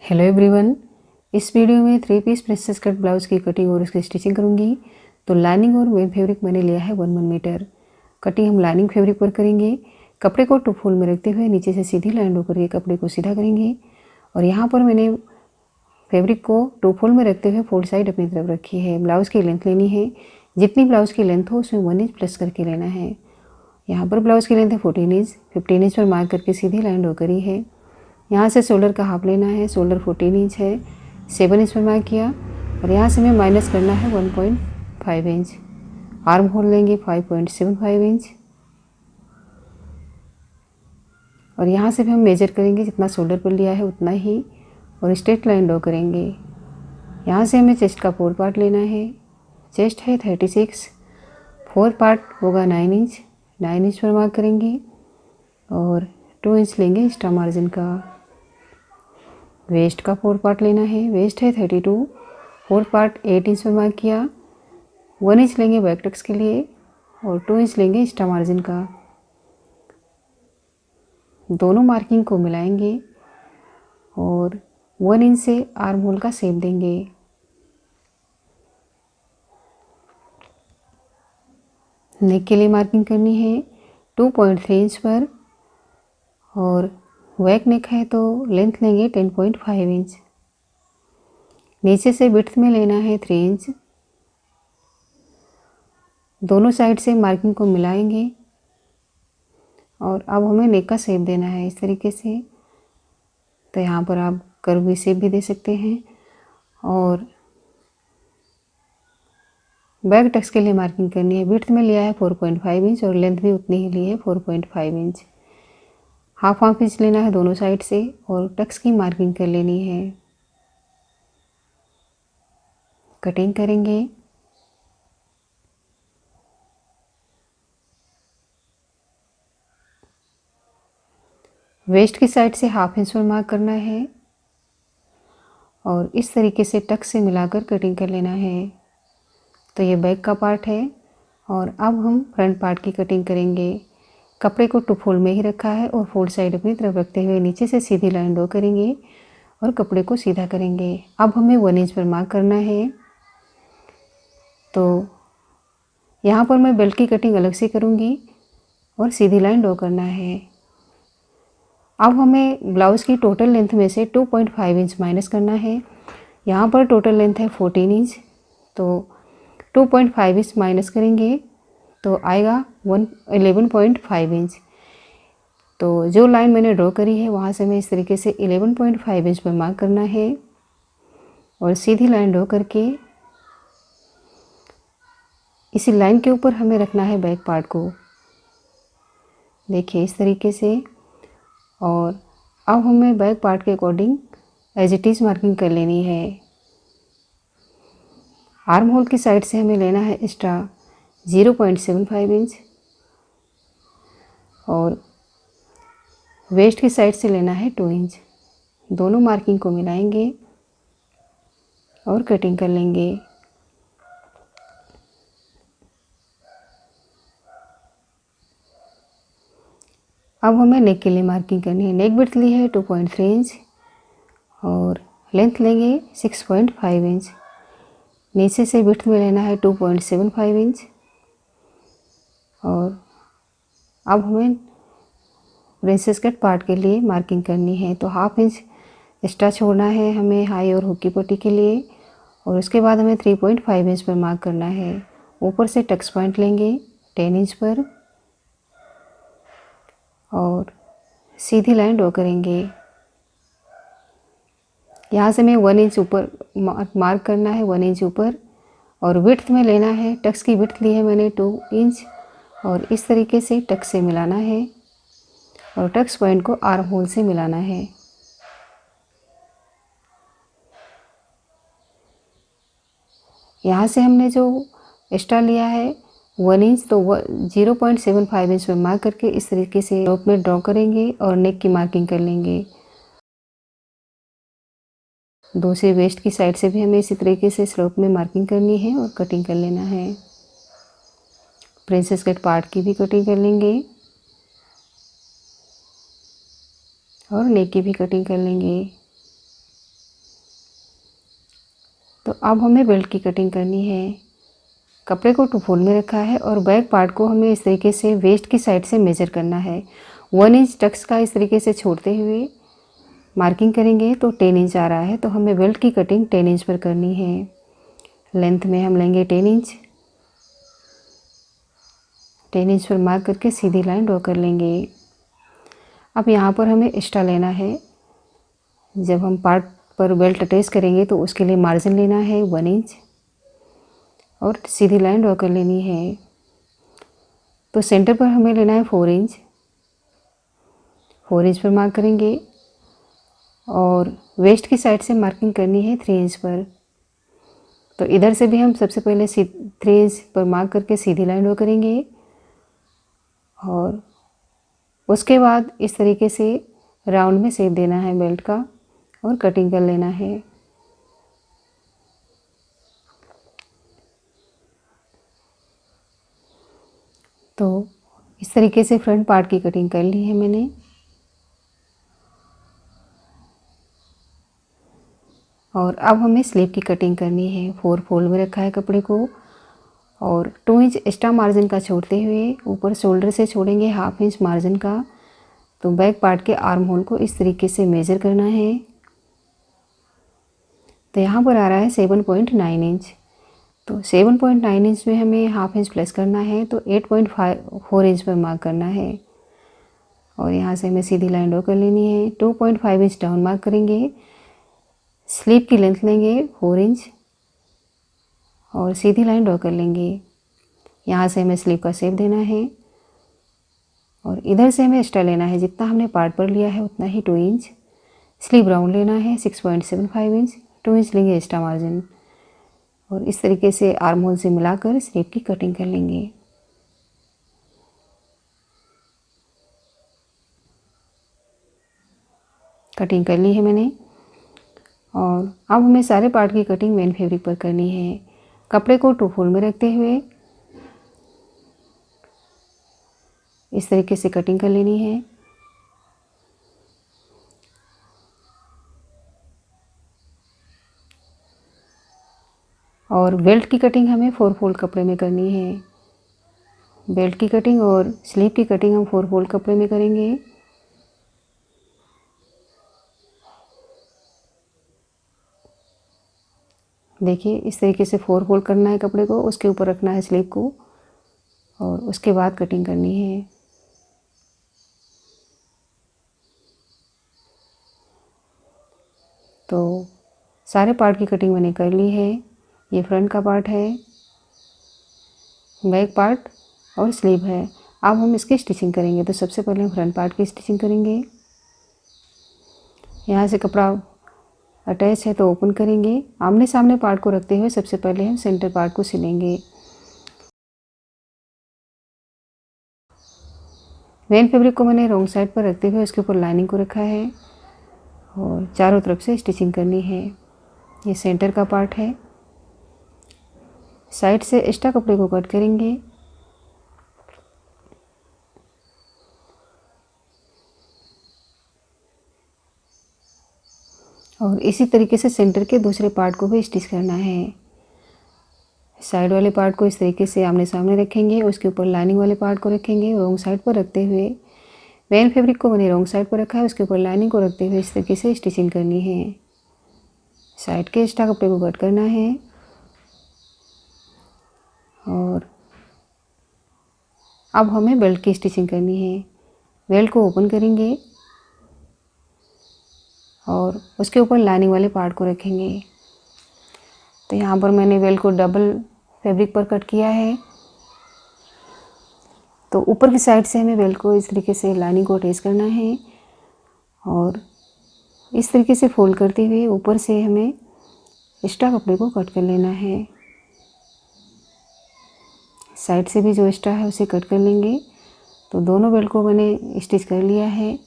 Hello everyone. इस video में 3 piece princess cut blouse की कटिंग और उसकी स्टिचिंग करूंगी। तो लाइनिंग और मेन फैब्रिक मैंने लिया है 1 मीटर। कटिंग हम लाइनिंग फैब्रिक पर करेंगे। कपड़े को 2 फोल्ड में रखते हुए नीचे से सीधी लाइन ड्रॉ करके कपड़े को सीधा करेंगे। और यहाँ पर मैंने फैब्रिक को 2 फोल्ड में रखते हुए फोल्ड साइड अपनी तरफ रखी है। ब्लाउज़ की लेंथ लेनी है, जितनी ब्लाउज़ की लेंथ हो उसमें 1 इंच प्लस करके लेना है। यहाँ पर ब्लाउज़ की लेंथ है 14 इंच। 15 इंच पर मार्क करके सीधी लाइन ड्रॉ करी है। यहाँ से शोल्डर का हाफ लेना है। शोल्डर 14 इंच है, 7 इंच पर मार्क किया और यहाँ से हमें माइनस करना है 1.5 इंच। आर्म होल लेंगे 5.75 इंच और यहाँ से भी हम मेजर करेंगे जितना शोल्डर पर लिया है उतना ही और स्ट्रेट लाइन ड्रॉ करेंगे। यहाँ से हमें चेस्ट का 4 पार्ट लेना है। चेस्ट है 36, 4 पार्ट होगा 9 इंच। 9 इंच पर मार्क करेंगे और 2 इंच लेंगे एक्स्ट्रा मार्जिन का। वेस्ट का 4 पार्ट लेना है। वेस्ट है 32, 4 पार्ट 8 इंच पर मार्क किया। 1 इंच लेंगे बैक टक्स के लिए और 2 इंच लेंगे एक्स्ट्रा मार्जिन का। दोनों मार्किंग को मिलाएंगे और 1 इंच से आर्म होल का शेप देंगे। नेक के लिए मार्किंग करनी है 2.3 इंच पर और बैक नेक है तो लेंथ लेंगे 10.5 इंच। नीचे से विड्थ में लेना है 3 इंच। दोनों साइड से मार्किंग को मिलाएंगे और अब हमें नेक का शेप देना है इस तरीके से। तो यहाँ पर आप कर्वी शेप भी दे सकते हैं। और बैक टक्स के लिए मार्किंग करनी है। विड्थ में लिया है 4.5 इंच और लेंथ भी उतनी ही ली है 4.5 इंच। हाफ इंच लेना है दोनों साइड से और टक्स की मार्किंग कर लेनी है। कटिंग करेंगे। वेस्ट की साइड से हाफ इंच पर मार्क करना है और इस तरीके से टक्स से मिलाकर कटिंग कर लेना है। तो ये बैक का पार्ट है और अब हम फ्रंट पार्ट की कटिंग करेंगे। कपड़े को 2 फोल्ड में ही रखा है और फोल्ड साइड अपनी तरफ रखते हुए नीचे से सीधी लाइन ड्रॉ करेंगे और कपड़े को सीधा करेंगे। अब हमें 1 इंच पर मार्क करना है। तो यहाँ पर मैं बेल्ट की कटिंग अलग से करूँगी और सीधी लाइन ड्रॉ करना है। अब हमें ब्लाउज़ की टोटल लेंथ में से 2.5 इंच माइनस करना है। यहाँ पर टोटल लेंथ है 14 इंच, तो 2.5 इंच माइनस करेंगे तो आएगा 11.5 इंच। तो जो लाइन मैंने ड्रॉ करी है वहाँ से मैं इस तरीके से 11.5 इंच पर मार्क करना है और सीधी लाइन ड्रॉ करके इसी लाइन के ऊपर हमें रखना है बैक पार्ट को। देखिए इस तरीके से। और अब हमें बैक पार्ट के according as it is marking कर लेनी है। आर्म होल की साइड से हमें लेना है एक्स्ट्रा 0.75 इंच और वेस्ट की साइड से लेना है 2 इंच। दोनों मार्किंग को मिलाएंगे और कटिंग कर लेंगे। अब हमें नेक के लिए मार्किंग करनी है। नेक विड्थ ली है 2.3 इंच और लेंथ लेंगे 6.5 इंच। नीचे से विड्थ में लेना है 2.75 इंच और अब हमें प्रिंसेस कट पार्ट के लिए मार्किंग करनी है। तो हाफ इंच एक्स्ट्रा छोड़ना है हमें हाई और हुक की पट्टी के लिए और उसके बाद हमें 3.5 इंच पर मार्क करना है। ऊपर से टक्स पॉइंट लेंगे 10 इंच पर और सीधी लाइन ड्रॉ करेंगे। यहाँ से हमें 1 इंच ऊपर मार्क करना है, 1 इंच ऊपर। और विड्थ में लेना है, टक्स की विड्थ ली है मैंने 2 इंच और इस तरीके से टक्स से मिलाना है और टक्स पॉइंट को आर्म होल से मिलाना है। यहाँ से हमने जो एक्स्ट्रा लिया है 1 इंच, तो 0.75 इंच में मार्क करके इस तरीके से स्लोप में ड्रॉ करेंगे और नेक की मार्किंग कर लेंगे। दूसरे वेस्ट की साइड से भी हमें इसी तरीके से स्लोप में मार्किंग करनी है और कटिंग कर लेना है। प्रिंसेस कट पार्ट की भी कटिंग कर लेंगे और नेक की भी कटिंग कर लेंगे। अब हमें बेल्ट की कटिंग करनी है। कपड़े को 2 फोल्ड में रखा है और बैक पार्ट को हमें इस तरीके से वेस्ट की साइड से मेज़र करना है। 1 इंच टक्स का इस तरीके से छोड़ते हुए मार्किंग करेंगे तो 10 इंच आ रहा है, तो हमें बेल्ट की कटिंग 10 इंच पर करनी है। लेंथ में हम लेंगे 10 इंच। 10 इंच पर मार्क करके सीधी लाइन ड्रॉ कर लेंगे। अब यहाँ पर हमें एक्स्ट्रा लेना है। जब हम पार्ट पर बेल्ट अटैच करेंगे तो उसके लिए मार्जिन लेना है 1 इंच और सीधी लाइन ड्रॉ कर लेनी है। तो सेंटर पर हमें लेना है 4 इंच। 4 इंच पर मार्क करेंगे और वेस्ट की साइड से मार्किंग करनी है 3 इंच पर। तो इधर से भी हम सबसे पहले 3 इंच पर मार्क करके सीधी लाइन ड्रॉ करेंगे और उसके बाद इस तरीके से राउंड में शेप देना है बेल्ट का और कटिंग कर लेना है। तो इस तरीके से फ्रंट पार्ट की कटिंग कर ली है मैंने। और अब हमें स्लीव की कटिंग करनी है। 4 फोल्ड में रखा है कपड़े को और 2 इंच एक्स्ट्रा मार्जिन का छोड़ते हुए ऊपर शोल्डर से छोड़ेंगे 1/2 इंच मार्जिन का। तो बैक पार्ट के आर्म होल को इस तरीके से मेज़र करना है। तो यहाँ पर आ रहा है 7.9 इंच। तो 7.9 इंच में हमें 1/2 इंच प्लस करना है, तो 8.4 इंच पर मार्क करना है और यहाँ से हमें सीधी लाइन ड्रॉ कर लेनी है। 2.5 इंच डाउन मार्क करेंगे। स्लीव की लेंथ लेंगे 4 इंच और सीधी लाइन ड्रॉ कर लेंगे। यहाँ से हमें स्लीव का शेप देना है और इधर से हमें एक्स्ट्रा लेना है। जितना हमने पार्ट पर लिया है उतना ही 2 इंच। स्लीव राउंड लेना है 6.75 इंच। 2 इंच लेंगे एक्स्ट्रा मार्जिन और इस तरीके से आर्म होल से मिलाकर स्लीव की कटिंग कर लेंगे। कटिंग कर ली है मैंने और अब हमें सारे पार्ट की कटिंग मेन फैब्रिक पर करनी है। कपड़े को 2 फोल्ड में रखते हुए इस तरीके से कटिंग कर लेनी है। और बेल्ट की कटिंग हमें 4 फोल्ड कपड़े में करनी है। बेल्ट की कटिंग और स्लीव की कटिंग हम 4 फोल्ड कपड़े में करेंगे। देखिए इस तरीके से 4 फोल्ड करना है कपड़े को, उसके ऊपर रखना है स्लीव को और उसके बाद कटिंग करनी है। तो सारे पार्ट की कटिंग मैंने कर ली है। ये फ्रंट का पार्ट है, बैक पार्ट और स्लीव है। अब हम इसकी स्टिचिंग करेंगे। तो सबसे पहले हम फ्रंट पार्ट की स्टिचिंग करेंगे। यहाँ से कपड़ा अटैच है तो ओपन करेंगे। आमने सामने पार्ट को रखते हुए सबसे पहले हम सेंटर पार्ट को सिलेंगे। मेन फैब्रिक को मैंने रॉन्ग साइड पर रखते हुए उसके ऊपर लाइनिंग को रखा है और चारों तरफ से स्टिचिंग करनी है। ये सेंटर का पार्ट है। साइड से एक्स्ट्रा कपड़े को कट करेंगे और इसी तरीके से सेंटर के दूसरे पार्ट को भी स्टिच करना है। साइड वाले पार्ट को इस तरीके से आमने सामने रखेंगे, उसके ऊपर लाइनिंग वाले पार्ट को रखेंगे रॉन्ग साइड पर रखते हुए। मेन फैब्रिक को मैंने रॉन्ग साइड पर रखा है, उसके ऊपर लाइनिंग को रखते हुए इस तरीके से स्टिचिंग करनी है। साइड के एक्स्ट्रा कपड़े को कट करना है और अब हमें बेल्ट की स्टिचिंग करनी है। बेल्ट को ओपन करेंगे और उसके ऊपर लाइनिंग वाले पार्ट को रखेंगे। तो यहाँ पर मैंने बेल्ट को डबल फैब्रिक पर कट किया है। तो ऊपर की साइड से हमें बेल्ट को इस तरीके से लाइनिंग को अटैच करना है और इस तरीके से फोल्ड करते हुए ऊपर से हमें एक्स्ट्रा कपड़े को कट कर लेना है। साइड से भी जो एक्स्ट्रा है उसे कट कर लेंगे। तो दोनों बेल्ट को मैंने स्टिच कर लिया है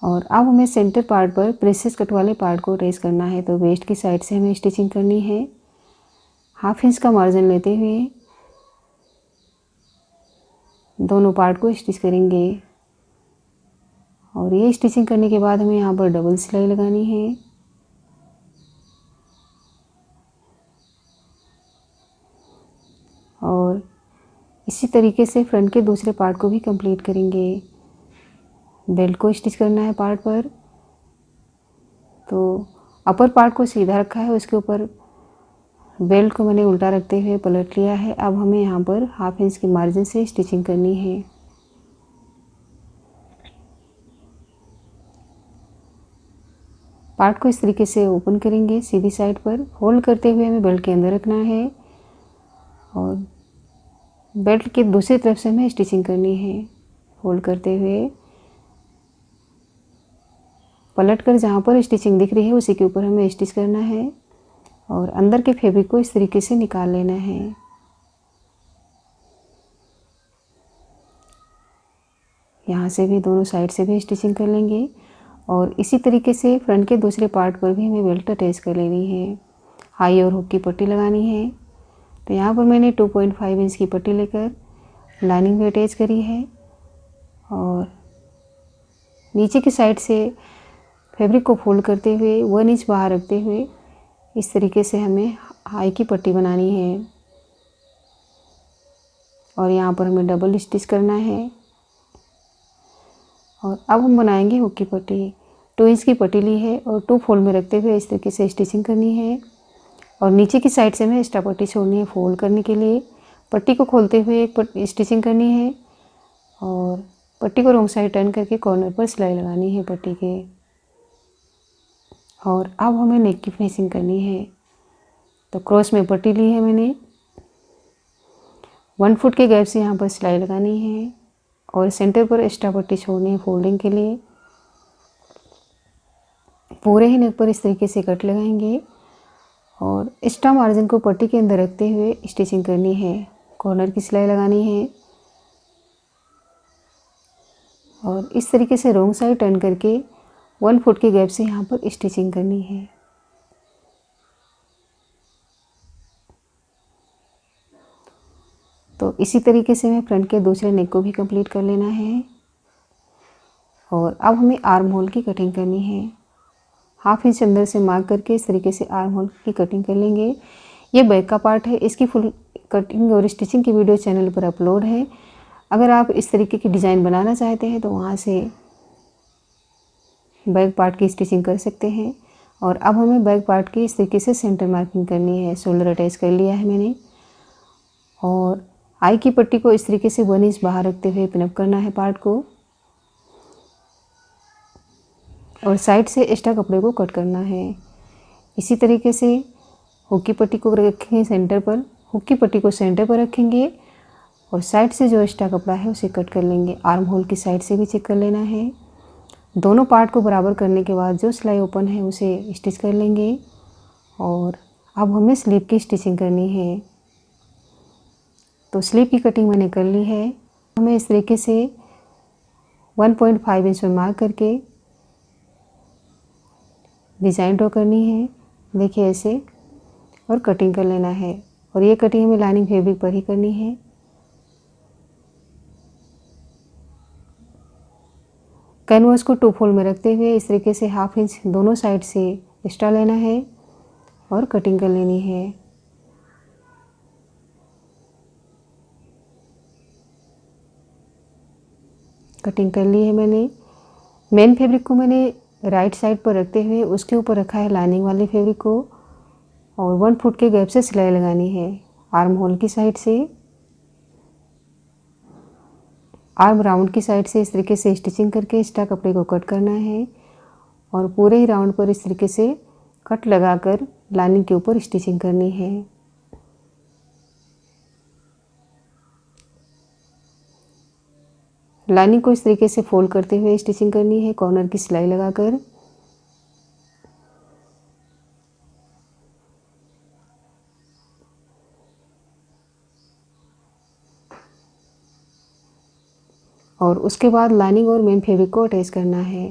और अब हमें सेंटर पार्ट पर प्रिंसेस कट वाले पार्ट को अटैच करना है। तो वेस्ट की साइड से हमें स्टिचिंग करनी है। 1/2 इंच का मार्जिन लेते हुए दोनों पार्ट को स्टिच करेंगे और ये स्टिचिंग करने के बाद हमें यहाँ पर डबल सिलाई लगानी है। इसी तरीके से फ्रंट के दूसरे पार्ट को भी कंप्लीट करेंगे। बेल्ट को स्टिच करना है पार्ट पर। तो अपर पार्ट को सीधा रखा है, उसके ऊपर बेल्ट को मैंने उल्टा रखते हुए पलट लिया है। अब हमें यहाँ पर 1/2 इंच के मार्जिन से स्टिचिंग करनी है। पार्ट को इस तरीके से ओपन करेंगे सीधी साइड पर, होल्ड करते हुए हमें बेल्ट के अंदर रखना है और बेल्ट के दूसरी तरफ से हमें स्टिचिंग करनी है। होल्ड करते हुए पलट कर जहाँ पर स्टिचिंग दिख रही है उसी के ऊपर हमें स्टिच करना है और अंदर के फैब्रिक को इस तरीके से निकाल लेना है। यहाँ से भी दोनों साइड से भी स्टिचिंग कर लेंगे और इसी तरीके से फ्रंट के दूसरे पार्ट पर भी हमें बेल्ट अटैच कर लेनी है। हाई और हुक की पट्टी लगानी है। तो यहाँ पर मैंने 2.5 इंच की पट्टी लेकर लाइनिंग भी अटैच करी है और नीचे की साइड से फैब्रिक को फोल्ड करते हुए 1 इंच बाहर रखते हुए इस तरीके से हमें हाई की पट्टी बनानी है और यहाँ पर हमें डबल स्टिच करना है। और अब हम बनाएंगे हुक की पट्टी। 2 इंच की पट्टी ली है और 2 फोल्ड में रखते हुए इस तरीके से स्टिचिंग करनी है और नीचे की साइड से हमें एक्स्ट्रा पट्टी छोड़नी है फोल्ड करने के लिए। पट्टी को खोलते हुए एक स्टिचिंग करनी है और पट्टी को रॉन्ग साइड टर्न करके कॉर्नर पर सिलाई लगानी है पट्टी के। और अब हमें नेक की फिनिशिंग करनी है। तो क्रॉस में पट्टी ली है मैंने, 1 फुट के गैप से यहाँ पर सिलाई लगानी है और सेंटर पर एक्स्ट्रा पट्टी छोड़नी है फोल्डिंग के लिए। पूरे ही नेक पर इस तरीके से कट लगाएंगे और एक्स्ट्रा मार्जिन को पट्टी के अंदर रखते हुए स्टिचिंग करनी है। कॉर्नर की सिलाई लगानी है और इस तरीके से रॉन्ग साइड टर्न करके 1 फुट के गैप से यहाँ पर स्टिचिंग करनी है। तो इसी तरीके से हमें फ्रंट के दूसरे नेक को भी कंप्लीट कर लेना है। और अब हमें आर्म होल की कटिंग करनी है। 1/2 इंच अंदर से मार्क करके इस तरीके से आर्म होल की कटिंग कर लेंगे। ये बैक का पार्ट है, इसकी फुल कटिंग और स्टिचिंग की वीडियो चैनल पर अपलोड है। अगर आप इस तरीके की डिज़ाइन बनाना चाहते हैं तो वहाँ से बैक पार्ट की स्टिचिंग कर सकते हैं। और अब हमें बैक पार्ट की इस तरीके से सेंटर मार्किंग करनी है। शोल्डर अटैच कर लिया है मैंने और आई की पट्टी को इस तरीके से 1 इंच बाहर रखते हुए पिनअप करना है पार्ट को और साइड से एक्स्ट्रा कपड़े को कट करना है। इसी तरीके से हुक की पट्टी को रखेंगे सेंटर पर, हुक की पट्टी को सेंटर पर रखेंगे और साइड से जो एक्स्ट्रा कपड़ा है उसे कट कर लेंगे। आर्म होल की साइड से भी चेक कर लेना है। दोनों पार्ट को बराबर करने के बाद जो सिलाई ओपन है उसे स्टिच कर लेंगे। और अब हमें स्लीव की स्टिचिंग करनी है। तो स्लीव की कटिंग मैंने कर ली है। हमें इस तरीके से 1.5 इंच में मार्क करके डिज़ाइन ड्रॉ करनी है, देखिए ऐसे, और कटिंग कर लेना है। और ये कटिंग हमें लाइनिंग फैब्रिक पर ही करनी है। कैनवास को 2 फोल्ड में रखते हुए इस तरीके से 1/2 इंच दोनों साइड से एक्स्ट्रा लेना है और कटिंग कर लेनी है। कटिंग कर ली है मैंने। मेन फैब्रिक को मैंने राइट साइड पर रखते हुए उसके ऊपर रखा है लाइनिंग वाले फैब्रिक को और 1 फुट के गैप से सिलाई लगानी है। आर्म होल की साइड से, आर्म राउंड की साइड से इस तरीके से स्टिचिंग करके एक्स्ट्रा कपड़े को कट करना है और पूरे ही राउंड पर इस तरीके से कट लगाकर लाइनिंग के ऊपर स्टिचिंग करनी है। लाइनिंग को इस तरीके से फोल्ड करते हुए स्टिचिंग करनी है कॉर्नर की सिलाई लगाकर। और उसके बाद लाइनिंग और मेन फैब्रिक को अटैच करना है।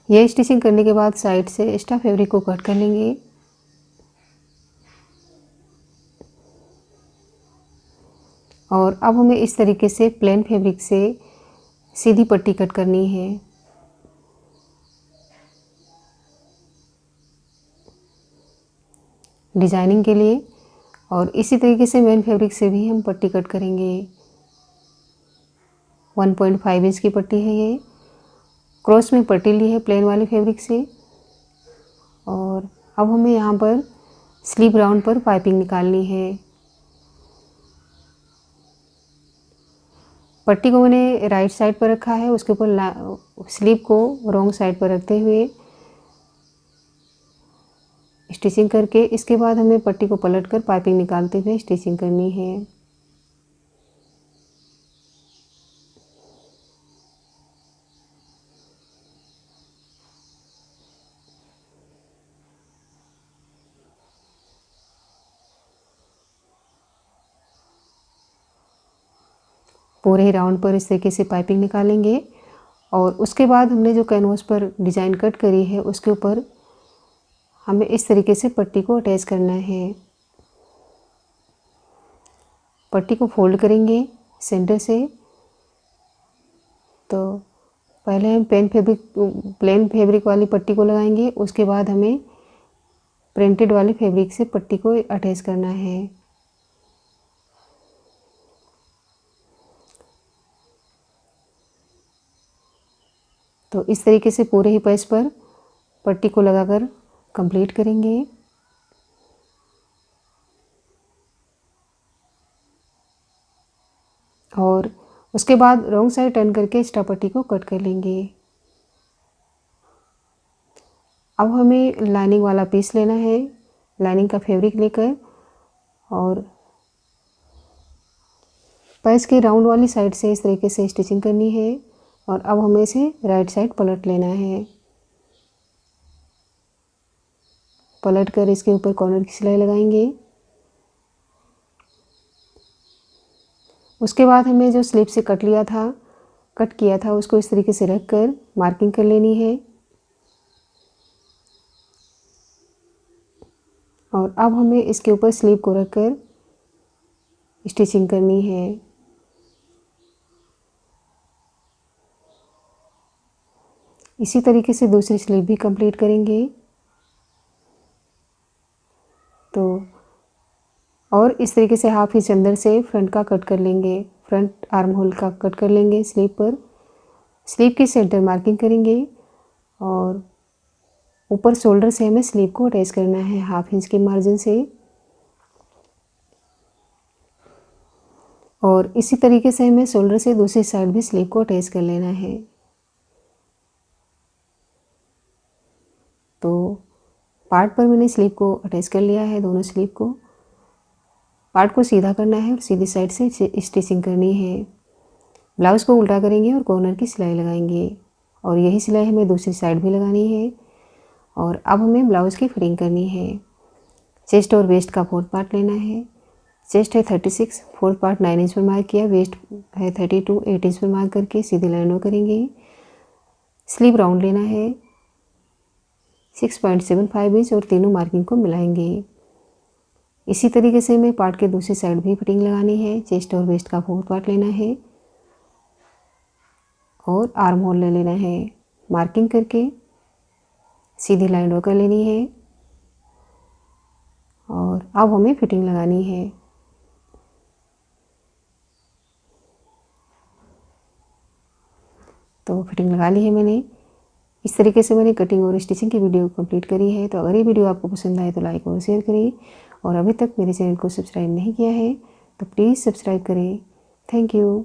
यह स्टिचिंग करने के बाद साइड से एक्स्ट्रा फैब्रिक को कट कर लेंगे। और अब हमें इस तरीके से प्लेन फैब्रिक से सीधी पट्टी कट करनी है। डिजाइनिंग के लिए। और इसी तरीके से मेन फैब्रिक से भी हम पट्टी कट करेंगे। 1.5 इंच की पट्टी है ये। क्रॉस में पट्टी ली है प्लेन वाली फैब्रिक से। और अब हमें यहाँ पर स्लीव राउंड पर पाइपिंग निकालनी है। पट्टी को मैंने राइट साइड पर रखा है, उसके ऊपर स्लीव को रॉन्ग साइड पर रखते हुए स्टिचिंग करके इसके बाद हमें पट्टी को पलटकर पाइपिंग निकालते हुए स्टिचिंग करनी है। पूरे ही राउंड पर इस तरीके से पाइपिंग निकालेंगे। और उसके बाद हमने जो कैनवास पर डिज़ाइन कट करी है उसके ऊपर हमें इस तरीके से पट्टी को अटैच करना है। पट्टी को फोल्ड करेंगे सेंटर से। तो पहले हम प्लेन फैब्रिक वाली पट्टी को लगाएंगे, उसके बाद हमें प्रिंटेड वाली फैब्रिक से पट्टी को अटैच करना है। तो इस तरीके से पूरे ही पैच पर पट्टी को लगाकर कंप्लीट करेंगे। और उसके बाद रॉन्ग साइड टर्न करके एक्स्ट्रा पट्टी को कट कर लेंगे। अब हमें लाइनिंग वाला पीस लेना है, लाइनिंग का फैब्रिक लेकर, और पैच के राउंड वाली साइड से इस तरीके से स्टिचिंग करनी है। और अब हमें इसे राइट साइड पलट लेना है। पलट कर इसके ऊपर कॉर्नर की सिलाई लगाएंगे। उसके बाद हमें जो स्लिप से कट किया था उसको इस तरीके से रख कर मार्किंग कर लेनी है। और अब हमें इसके ऊपर स्लीव को रख कर स्टिचिंग करनी है। इसी तरीके से दूसरी स्लीव भी कंप्लीट करेंगे। तो और इस तरीके से हाफ इंच अंदर से फ्रंट का कट कर लेंगे, फ्रंट आर्म होल का कट कर लेंगे स्लीव पर। स्लीव की सेंटर मार्किंग करेंगे और ऊपर शोल्डर से हमें स्लीव को अटैच करना है हाफ इंच के मार्जिन से। और इसी तरीके से हमें शोल्डर से दूसरी साइड भी स्लीव को अटैच कर लेना है। तो पार्ट पर मैंने स्लीव को अटैच कर लिया है, दोनों स्लीव को। पार्ट को सीधा करना है और सीधी साइड से स्टिचिंग करनी है। ब्लाउज़ को उल्टा करेंगे और कॉर्नर की सिलाई लगाएंगे, और यही सिलाई हमें दूसरी साइड भी लगानी है। और अब हमें ब्लाउज़ की फिटिंग करनी है। चेस्ट और वेस्ट का 4th पार्ट लेना है। चेस्ट है 36, 4th पार्ट 9 इंच पर मार्क किया, वेस्ट है 32, 8 इंच पर मार्क करके सीधी लाइन ड्रॉ करेंगे। स्लीव राउंड लेना है 6.75 इंच और तीनों मार्किंग को मिलाएंगे। इसी तरीके से हमें पार्ट के दूसरी साइड भी फिटिंग लगानी है। चेस्ट और वेस्ट का 4th पार्ट लेना है और आर्म होल ले लेना है। मार्किंग करके सीधी लाइन ड्रॉ कर लेनी है और अब हमें फिटिंग लगानी है। तो फिटिंग लगा ली है मैंने। इस तरीके से मैंने कटिंग और स्टिचिंग की वीडियो कंप्लीट करी है। तो अगर ये वीडियो आपको पसंद आए तो लाइक और शेयर करें, और अभी तक मेरे चैनल को सब्सक्राइब नहीं किया है तो प्लीज़ सब्सक्राइब करें। Thank you.